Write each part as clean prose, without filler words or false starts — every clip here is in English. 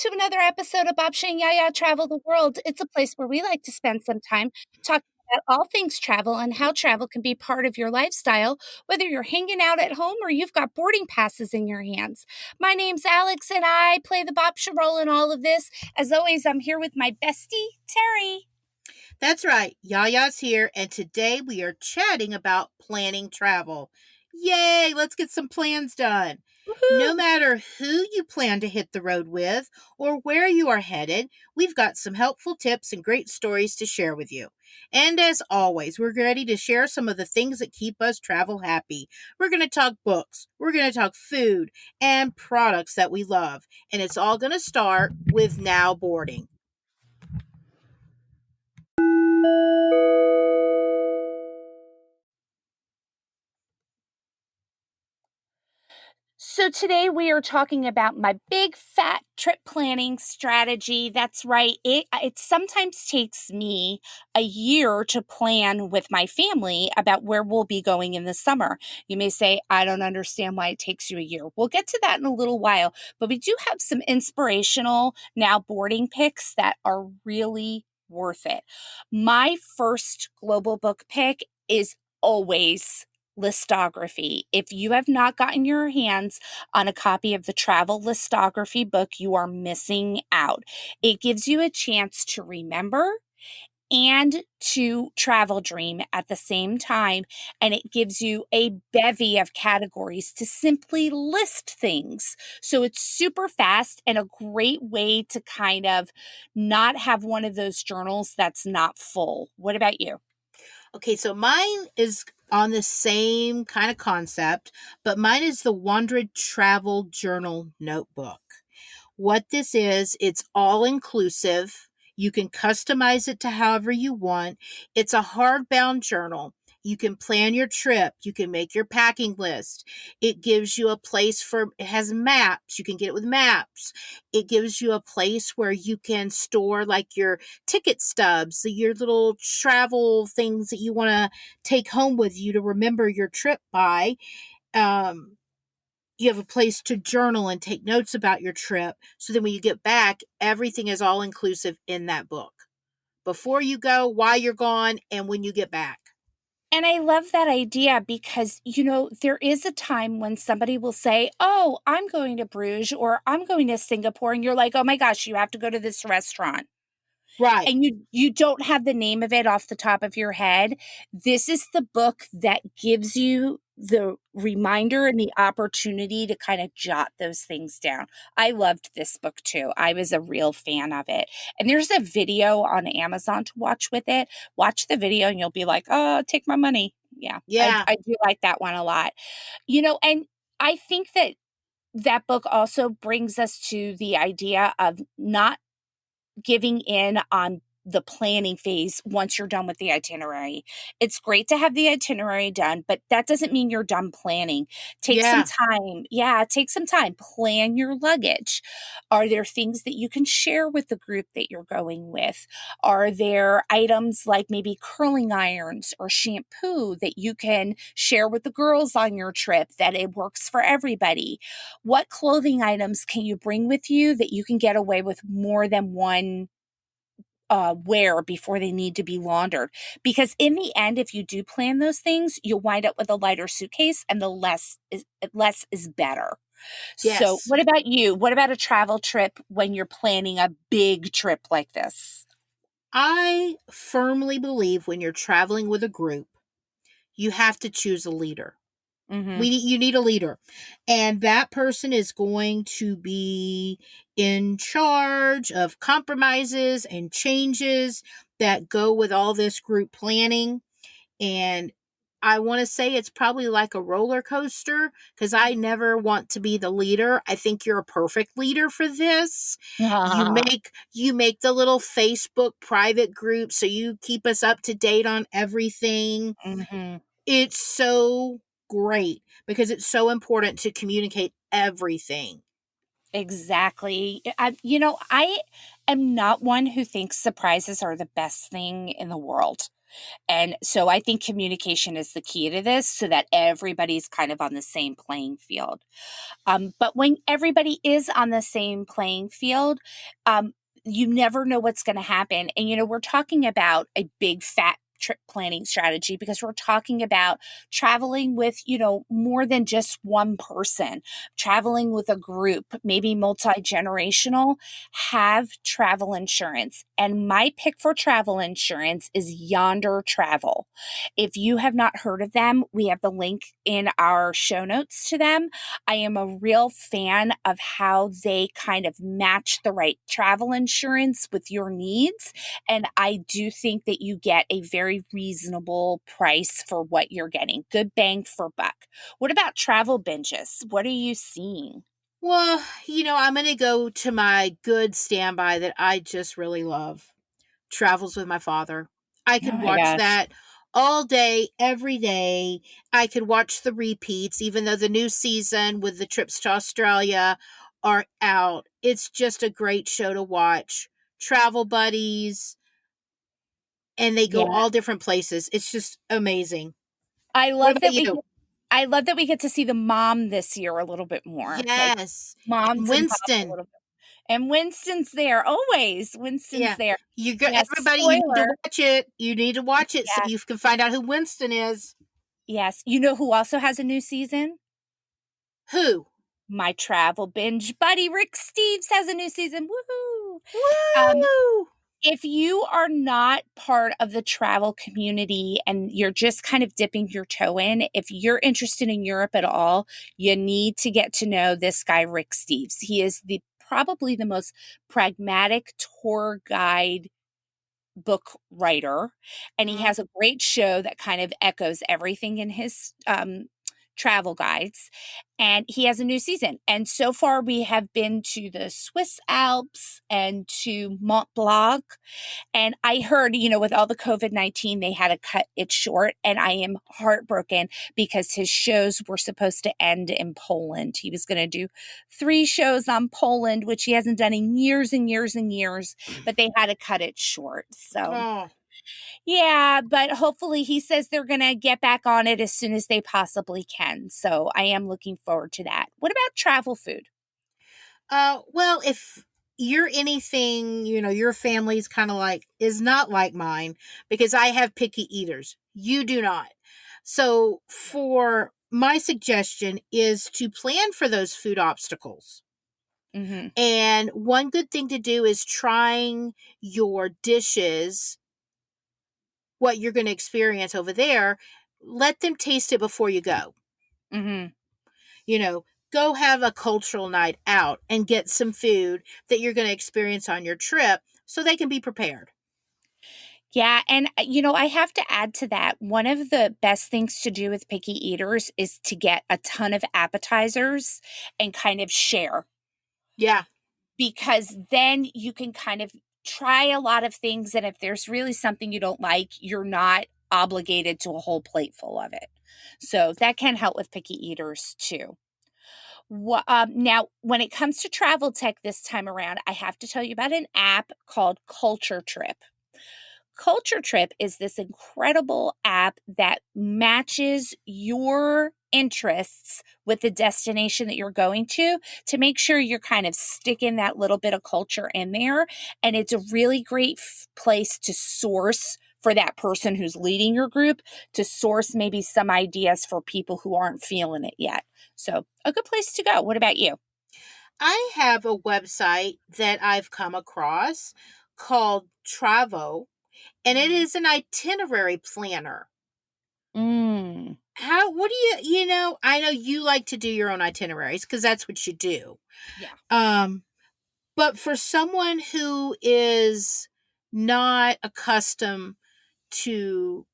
to another episode of Bob and Yaya Travel the World. It's a place where we like to spend some time talking about all things travel and how travel can be part of your lifestyle, whether you're hanging out at home or you've got boarding passes in your hands. My name's Alex, and I play the Bob role in all of this. As always, I'm here with my bestie, Terri. That's right, Yaya's here, and today we are chatting about planning travel. Yay, let's get some plans done. No Woohoo! matter who you plan to hit the road with or where you are headed, we've got some helpful tips and great stories to share with you. And as always, we're ready to share some of the things that keep us travel happy. We're going to talk books, we're going to talk food, and products that we love. And it's all going to start with now boarding. So today we are talking about my big fat trip planning strategy. That's right. It sometimes takes me a year to plan with my family about where we'll be going in the summer. You may say, I don't understand why it takes you a year. We'll get to that in a little while, but we do have some inspirational now boarding picks that are really worth it. My first global book pick is always Listography. If you have not gotten your hands on a copy of the Travel Listography book, you are missing out. It gives you a chance to remember and to travel dream at the same time, and it gives you a bevy of categories to simply list things. So it's super fast and a great way to kind of not have one of those journals that's not full. What about you? Okay, so mine is on the same kind of concept, but mine is the Wandrd Travel Journal Notebook. What this is, it's all inclusive. You can customize it to however you want. It's a hardbound journal. You can plan your trip. You can make your packing list. It gives you a place it has maps. You can get it with maps. It gives you a place where you can store like your ticket stubs, your little travel things that you want to take home with you to remember your trip by. You have a place to journal and take notes about your trip. So then when you get back, everything is all inclusive in that book. Before you go, while you're gone, and when you get back. And I love that idea because, there is a time when somebody will say, oh, I'm going to Bruges or I'm going to Singapore. And you're like, oh my gosh, you have to go to this restaurant. Right. And you don't have the name of it off the top of your head. This is the book that gives you the reminder and the opportunity to kind of jot those things down. I loved this book too. I was a real fan of it. And there's a video on Amazon to watch with it. Watch the video and you'll be like, oh, take my money. Yeah. Yeah. I do like that one a lot. And I think that book also brings us to the idea of not giving in on the planning phase once you're done with the itinerary. It's great to have the itinerary done, but that doesn't mean you're done planning. Take some Yeah. time. Yeah, take some time. Plan your luggage. Are there things that you can share with the group that you're going with? Are there items like maybe curling irons or shampoo that you can share with the girls on your trip that it works for everybody? What clothing items can you bring with you that you can get away with more than one wear before they need to be laundered? Because in the end, if you do plan those things, you'll wind up with a lighter suitcase, and the less is better. So, Yes. what about you? What about a travel trip when you're planning a big trip like this? I firmly believe when you're traveling with a group, you have to choose a leader. Mm-hmm. You need a leader, and that person is going to be in charge of compromises and changes that go with all this group planning. And I want to say it's probably like a roller coaster because I never want to be the leader. I think you're a perfect leader for this. You make the little Facebook private group so you keep us up to date on everything. Mm-hmm. It's so great because it's so important to communicate everything. Exactly. I am not one who thinks surprises are the best thing in the world. And so I think communication is the key to this so that everybody's kind of on the same playing field. But when everybody is on the same playing field, um, you never know what's going to happen. And, we're talking about a big fat trip planning strategy because we're talking about traveling with, more than just one person, traveling with a group, maybe multi generational. Have travel insurance. And my pick for travel insurance is Yonder Travel. If you have not heard of them, we have the link in our show notes to them. I am a real fan of how they kind of match the right travel insurance with your needs. And I do think that you get a very reasonable price for what you're getting. Good bang for buck. What about travel binges? What are you seeing? Well, I'm going to go to my good standby that I just really love. Travels with My Father. I Oh could my watch gosh. that all day, every day. I could watch the repeats, even though the new season with the trips to Australia are out. It's just a great show to watch. Travel buddies, and they go Yeah. all different places. It's just amazing. I What love about that we you? get I love that we get to see the mom this year a little bit more. Like Yes. And moms and pops a Winston. little bit. And Winston's there always. Winston's Yeah. there. You go Yes, everybody, you need to spoiler. watch it. You need to watch it so Yes. you can find out who Winston is. Yes. You know who also has a new season? Who? My travel binge buddy Rick Steves has a new season. Woohoo! Um, Woo! if you are not part of the travel community and you're just kind of dipping your toe in, if you're interested in Europe at all, you need to get to know this guy, Rick Steves. He is the probably the most pragmatic tour guide book writer, and he Mhm. has a great show that kind of echoes everything in his travel guides. And he has a new season. And so far, we have been to the Swiss Alps and to Mont Blanc. And I heard, with all the COVID-19, they had to cut it short. And I am heartbroken because his shows were supposed to end in Poland. He was going to do 3 shows on Poland, which he hasn't done in years and years and years, but they had to cut it short. So, Oh. yeah, but hopefully he says they're going to get back on it as soon as they possibly can. So I am looking forward to that. What about travel food? Well, if you're anything, your family's kind of like, is not like mine because I have picky eaters. You do not. So, for my suggestion is to plan for those food obstacles. Hmm. And one good thing to do is trying your dishes, what you're going to experience over there. Let them taste it before you go. Hmm. you know, Go have a cultural night out and get some food that you're going to experience on your trip so they can be prepared. Yeah. And, I have to add to that. One of the best things to do with picky eaters is to get a ton of appetizers and kind of share, Yeah. because then you can kind of try a lot of things. And if there's really something you don't like, you're not obligated to a whole plate full of it. So that can help with picky eaters too. Now, when it comes to travel tech this time around, I have to tell you about an app called Culture Trip. Culture Trip is this incredible app that matches your interests with the destination that you're going to make sure you're kind of sticking that little bit of culture in there. And it's a really great place to source for that person who's leading your group, to source maybe some ideas for people who aren't feeling it yet. So, a good place to go. What about you? I have a website that I've come across called Travo, and it Mhm. is an itinerary planner. Mm, What do I know you like to do your own itineraries because that's what you do. yeah. Um, but for someone who is not accustomed to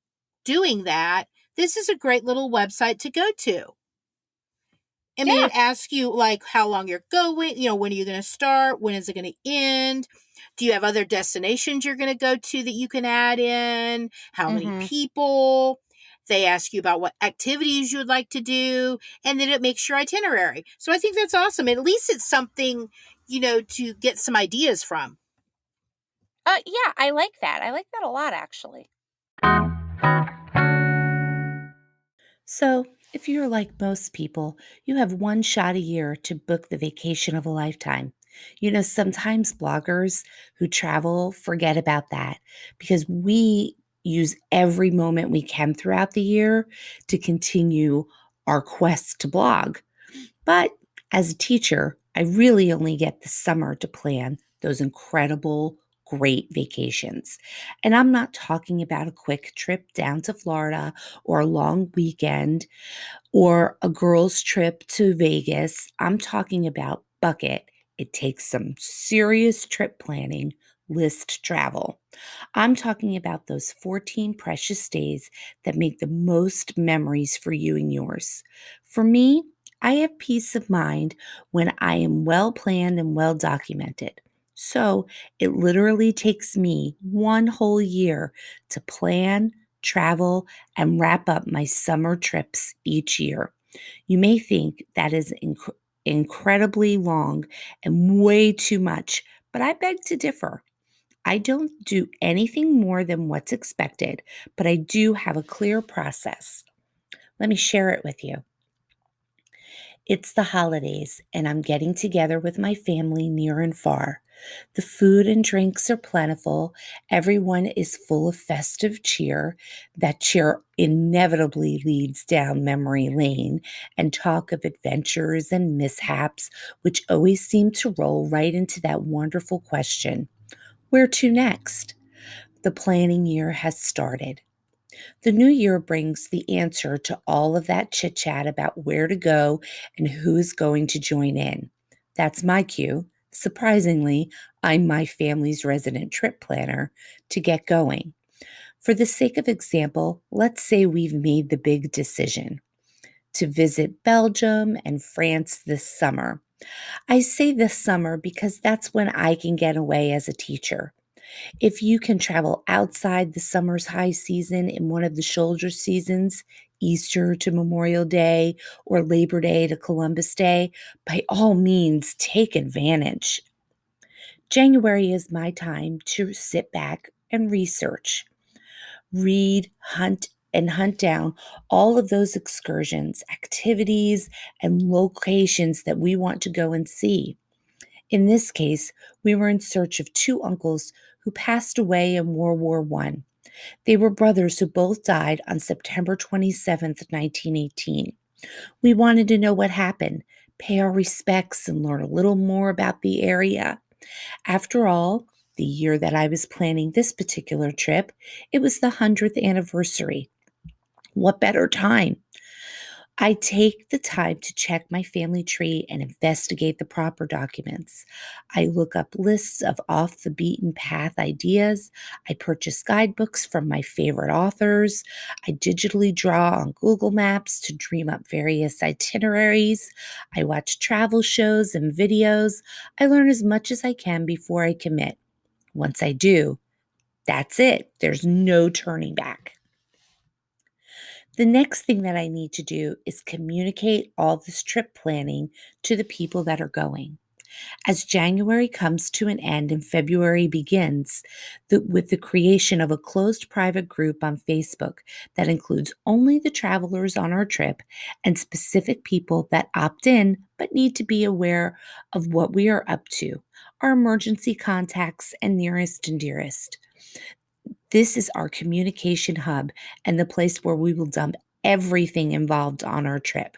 doing that, this is a great little website to go to. I mean, Yeah. it asks you like how long you're going, when are you going to start? When is it going to end? Do you have other destinations you're going to go to that you can add in? How many Mhm. people? They ask you about what activities you would like to do, and then it makes your itinerary. So I think that's awesome. At least it's something, to get some ideas from. Yeah, I like that. I like that a lot, actually. So, if you're like most people, you have one shot a year to book the vacation of a lifetime. Sometimes bloggers who travel forget about that because we use every moment we can throughout the year to continue our quest to blog. But as a teacher, I really only get the summer to plan those incredible, great vacations. And I'm not talking about a quick trip down to Florida or a long weekend or a girls' trip to Vegas. I'm talking about bucket. It takes some serious trip planning, list travel. I'm talking about those 14 precious days that make the most memories for you and yours. For me, I have peace of mind when I am well planned and well documented. So it literally takes me one whole year to plan, travel, and wrap up my summer trips each year. You may think that is incredibly long and way too much, but I beg to differ. I don't do anything more than what's expected, but I do have a clear process. Let me share it with you. It's the holidays, and I'm getting together with my family near and far. The food and drinks are plentiful. Everyone is full of festive cheer. That cheer inevitably leads down memory lane and talk of adventures and mishaps, which always seem to roll right into that wonderful question: where to next? The planning year has started. The new year brings the answer to all of that chit chat about where to go and who's going to join in. That's my cue. Surprisingly, I'm my family's resident trip planner to get going. For the sake of example, let's say we've made the big decision to visit Belgium and France this summer. I say this summer because that's when I can get away as a teacher. If you can travel outside the summer's high season in one of the shoulder seasons, Easter to Memorial Day or Labor Day to Columbus Day, by all means take advantage. January is my time to sit back and research, read, hunt down all of those excursions, activities, and locations that we want to go and see. In this case, we were in search of two uncles who passed away in World War I. They were brothers who both died on September 27th, 1918. We wanted to know what happened, pay our respects, and learn a little more about the area. After all, the year that I was planning this particular trip, it was the 100th anniversary. What better time? I take the time to check my family tree and investigate the proper documents. I look up lists of off the beaten path ideas. I purchase guidebooks from my favorite authors. I digitally draw on Google Maps to dream up various itineraries. I watch travel shows and videos. I learn as much as I can before I commit. Once I do, that's it. There's no turning back. The next thing that I need to do is communicate all this trip planning to the people that are going. As January comes to an end and February begins, with the creation of a closed private group on Facebook that includes only the travelers on our trip and specific people that opt in but need to be aware of what we are up to, our emergency contacts and nearest and dearest. This is our communication hub and the place where we will dump everything involved on our trip.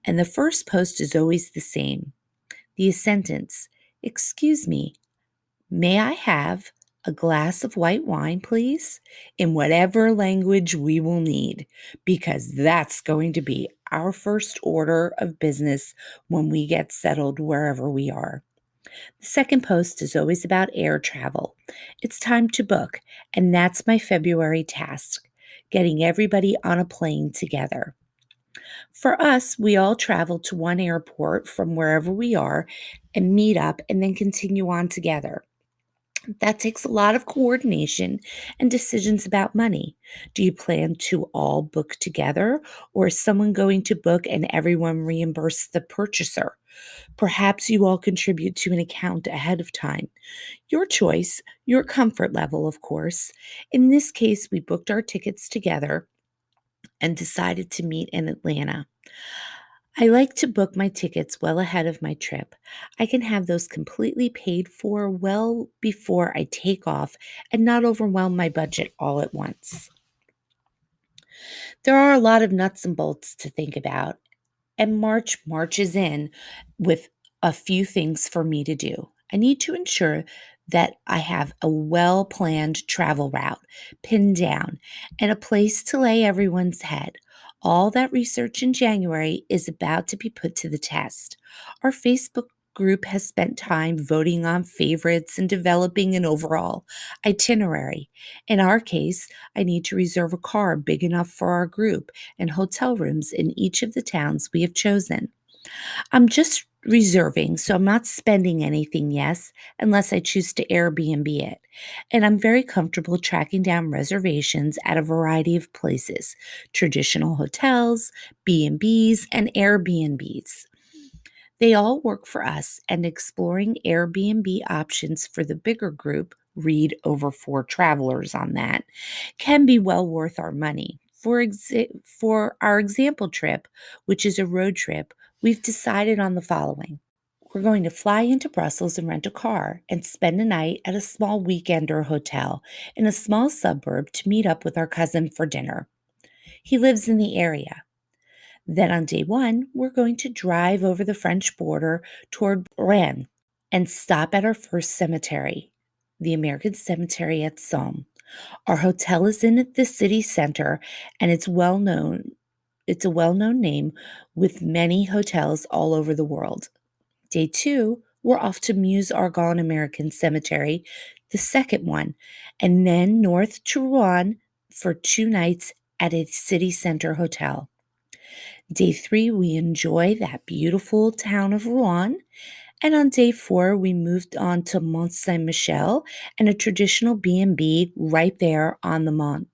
And the first post is always the same. The sentence: "Excuse me, may I have a glass of white wine, please?" In whatever language we will need, because that's going to be our first order of business when we get settled wherever we are. The second post is always about air travel. It's time to book, and that's my February task: getting everybody on a plane together. For us, we all travel to one airport from wherever we are and meet up and then continue on together. That takes a lot of coordination and decisions about money. Do you plan to all book together, or is someone going to book and everyone reimburse the purchaser? Perhaps you all contribute to an account ahead of time. Your choice, your comfort level, of course. In this case, we booked our tickets together and decided to meet in Atlanta. I like to book my tickets well ahead of my trip. I can have those completely paid for well before I take off and not overwhelm my budget all at once. There are a lot of nuts and bolts to think about, and March marches in with a few things for me to do. I need to ensure that I have a well planned travel route pinned down and a place to lay everyone's head. All that research in January is about to be put to the test. Our Facebook group has spent time voting on favorites and developing an overall itinerary. In our case, I need to reserve a car big enough for our group and hotel rooms in each of the towns we have chosen. I'm just reserving, so I'm not spending anything, yes, unless I choose to Airbnb it. And I'm very comfortable tracking down reservations at a variety of places, traditional hotels, B&Bs, and Airbnbs. They all work for us, and exploring Airbnb options for the bigger group, read over 4 travelers on that, can be well worth our money. For our example trip, which is a road trip, we've decided on the following. We're going to fly into Brussels and rent a car and spend a night at a small weekender hotel in a small suburb to meet up with our cousin for dinner. He lives in the area. Then on day one, we're going to drive over the French border toward Rennes and stop at our first cemetery, the American Cemetery at Somme. Our hotel is in the city center, and it's well known. It's a well-known name with many hotels all over the world. Day two, we're off to Meuse Argonne American Cemetery, the second one, and then north to Rouen for 2 nights at a city center hotel. Day three, we enjoy that beautiful town of Rouen. And on day four, we moved on to Mont Saint Michel and a traditional B&B right there on the Mont.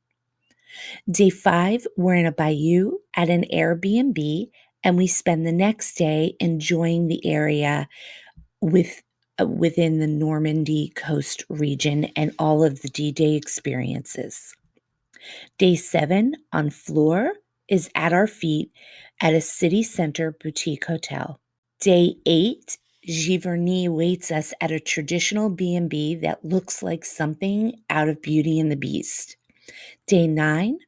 Day five, we're in a bayou at an Airbnb, and we spend the next day enjoying the area within the Normandy coast region and all of the D-Day experiences. Day seven on Fleur is at our feet at a city center boutique hotel. Day 8, Giverny waits us at a traditional B&B that looks like something out of Beauty and the Beast. Day 9,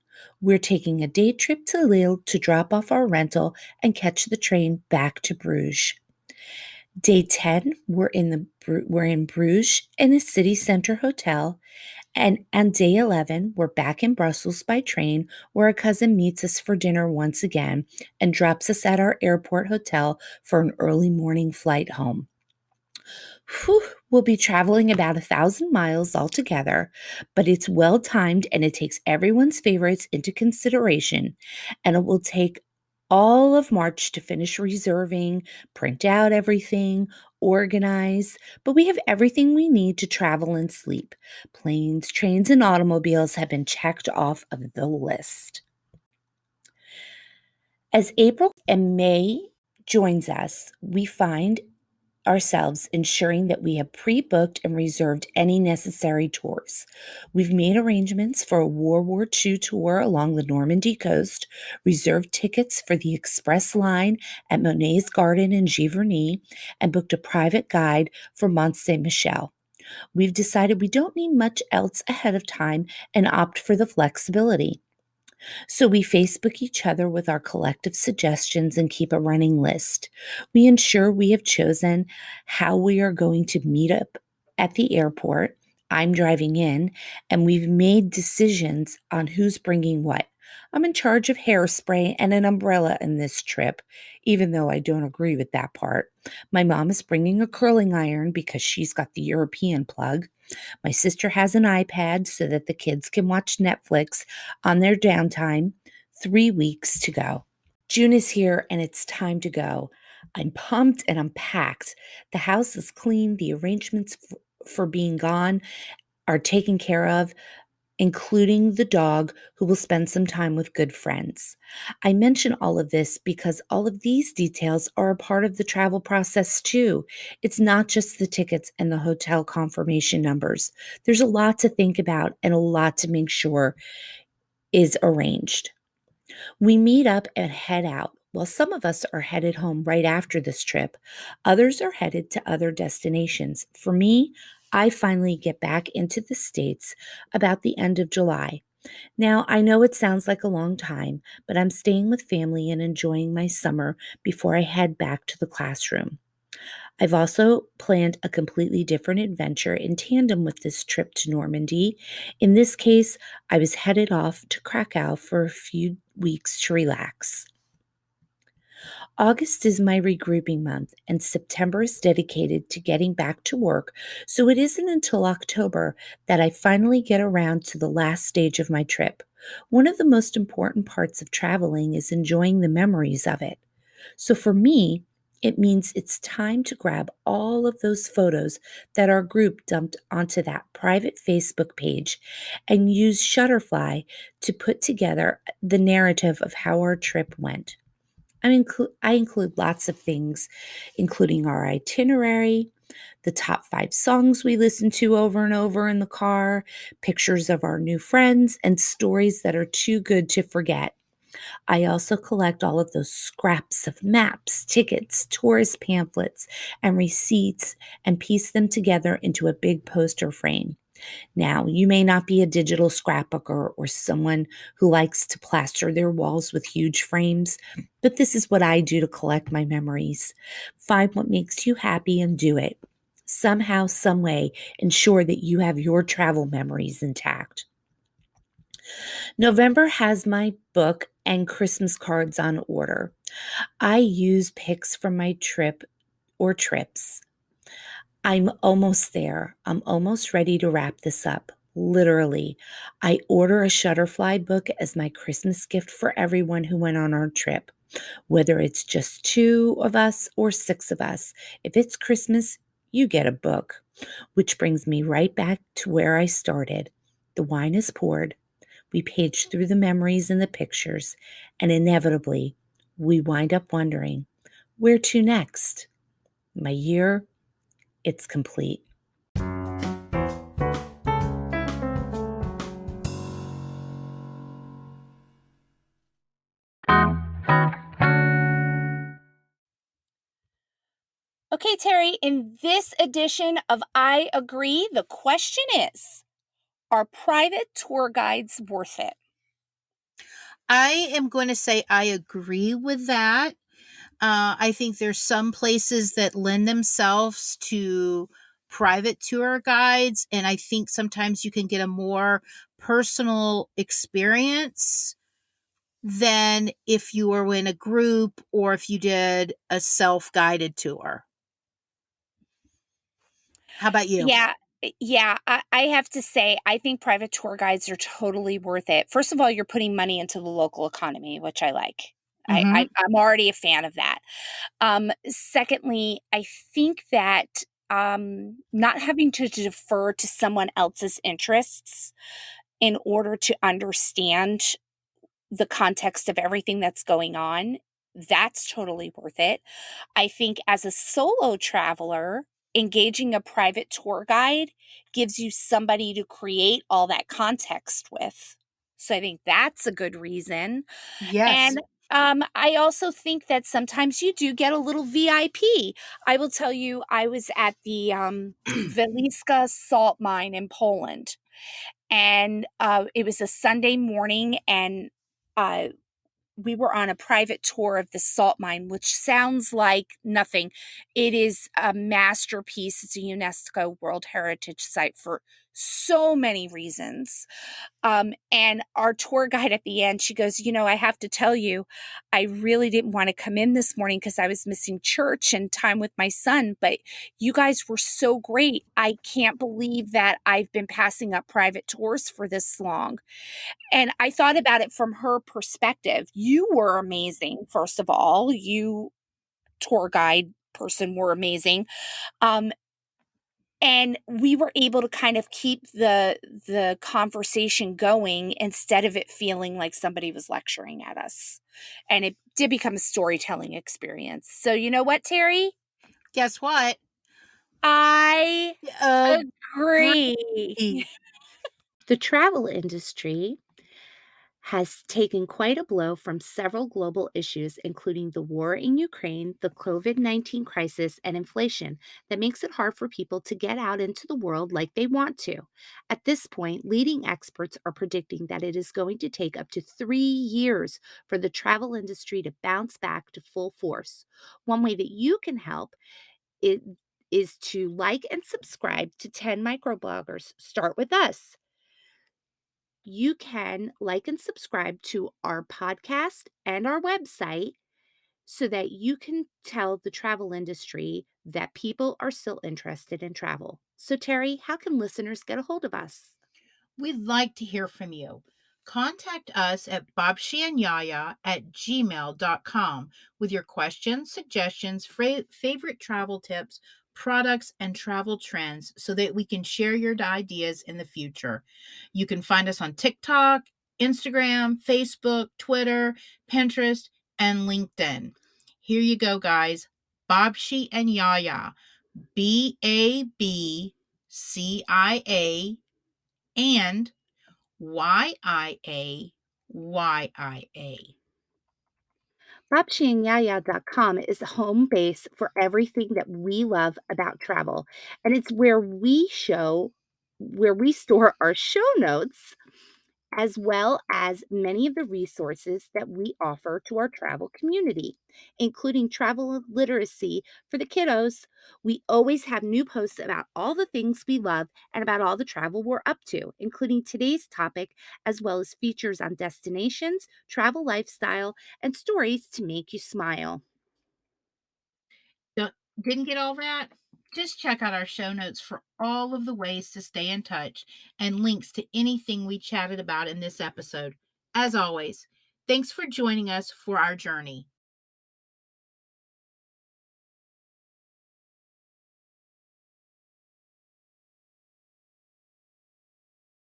we're taking a day trip to Lille to drop off our rental and catch the train back to Bruges. Day 10, we're in Bruges in a city center hotel. And on day 11, we're back in Brussels by train, where a cousin meets us for dinner once again and drops us at our airport hotel for an early morning flight home. Whew, we'll be traveling about 1,000 miles altogether, but it's well timed and it takes everyone's favorites into consideration. And it will take all of March to finish reserving, print out everything, organize, but we have everything we need to travel and sleep. Planes, trains, and automobiles have been checked off of the list. As April and May joins us, we find ourselves ensuring that we have pre-booked and reserved any necessary tours. We've made arrangements for a World War II tour along the Normandy coast, reserved tickets for the express line at Monet's Garden in Giverny, and booked a private guide for Mont Saint Michel. We've decided we don't need much else ahead of time and opt for the flexibility. So we Facebook each other with our collective suggestions and keep a running list. We ensure we have chosen how we are going to meet up at the airport. I'm driving in, and we've made decisions on who's bringing what. I'm in charge of hairspray and an umbrella in this trip, even though I don't agree with that part. My mom is bringing a curling iron because she's got the European plug. My sister has an iPad so that the kids can watch Netflix on their downtime. 3 weeks to go. June is here and it's time to go. I'm pumped and I'm packed. The house is clean. The arrangements for being gone are taken care of, including the dog who will spend some time with good friends. I mention all of this because all of these details are a part of the travel process too. It's not just the tickets and the hotel confirmation numbers. There's a lot to think about and a lot to make sure is arranged. We meet up and head out. While some of us are headed home right after this trip, others are headed to other destinations. For me, I finally get back into the States about the end of July. Now, I know it sounds like a long time, but I'm staying with family and enjoying my summer before I head back to the classroom. I've also planned a completely different adventure in tandem with this trip to Normandy. In this case, I was headed off to Krakow for a few weeks to relax. August is my regrouping month, and September is dedicated to getting back to work, so it isn't until October that I finally get around to the last stage of my trip. One of the most important parts of traveling is enjoying the memories of it. So for me, it means it's time to grab all of those photos that our group dumped onto that private Facebook page and use Shutterfly to put together the narrative of how our trip went. I include lots of things, including our itinerary, the top 5 songs we listened to over and over in the car, pictures of our new friends, and stories that are too good to forget. I also collect all of those scraps of maps, tickets, tourist pamphlets, and receipts and piece them together into a big poster frame. Now, you may not be a digital scrapbooker or someone who likes to plaster their walls with huge frames, but this is what I do to collect my memories. Find what makes you happy and do it. Somehow, some way, ensure that you have your travel memories intact. November has my book and Christmas cards on order. I use pics from my trip or trips. I'm almost there. I'm almost ready to wrap this up. Literally, I order a Shutterfly book as my Christmas gift for everyone who went on our trip, whether it's just 2 of us or 6 of us. If it's Christmas, you get a book, which brings me right back to where I started. The wine is poured. We page through the memories and the pictures, and inevitably, we wind up wondering, where to next? My year, it's complete. Okay, Terri, in this edition of I Agree, the question is, are private tour guides worth it? I am going to say I agree with that. I think there's some places that lend themselves to private tour guides, and I think sometimes you can get a more personal experience than if you were in a group or if you did a self-guided tour. How about you? Yeah, I have to say, I think private tour guides are totally worth it. First of all, you're putting money into the local economy, which I like. Mm-hmm. I'm already a fan of that. Secondly, I think that not having to defer to someone else's interests in order to understand the context of everything that's going on, that's totally worth it. I think as a solo traveler, engaging a private tour guide gives you somebody to create all that context with. So I think that's a good reason. Yes. And I also think that sometimes you do get a little VIP. I will tell you, I was at the Weliska salt mine in Poland, and it was a Sunday morning, and uh, we were on a private tour of the salt mine, which sounds like nothing. It is a masterpiece. It's a UNESCO World Heritage Site for so many reasons. And our tour guide at the end, she goes, I have to tell you, I really didn't want to come in this morning because I was missing church and time with my son, but you guys were so great. I can't believe that I've been passing up private tours for this long. And I thought about it from her perspective. You were amazing, first of all. You tour guide person were amazing. Um, and we were able to kind of keep the conversation going instead of it feeling like somebody was lecturing at us. And it did become a storytelling experience. So you know what, Terry? Guess what? I agree. Agree. The travel industry has taken quite a blow from several global issues, including the war in Ukraine, the COVID 19 crisis, and inflation, that makes it hard for people to get out into the world like they want to. At this point, leading experts are predicting that it is going to take up to 3 years for the travel industry to bounce back to full force. One way that you can help it is to like and subscribe to 10 microbloggers. Start with us. You can like and subscribe to our podcast and our website so that you can tell the travel industry that people are still interested in travel. So, Terry, how can listeners get a hold of us? We'd like to hear from you. Contact us at bobshianyaya@gmail.com with your questions, suggestions, favorite travel tips, products, and travel trends so that we can share your ideas in the future. You can find us on TikTok, Instagram, Facebook, Twitter, Pinterest, and LinkedIn. Here you go, guys. Bobshi and Yaya. BABCIA and YIA. BobshiandYaya.com is the home base for everything that we love about travel. And it's where we store our show notes, as well as many of the resources that we offer to our travel community, including travel literacy for the kiddos. We always have new posts about all the things we love and about all the travel we're up to, including today's topic, as well as features on destinations, travel lifestyle, and stories to make you smile. Didn't get all that? Just check out our show notes for all of the ways to stay in touch and links to anything we chatted about in this episode. As always, thanks for joining us for our journey.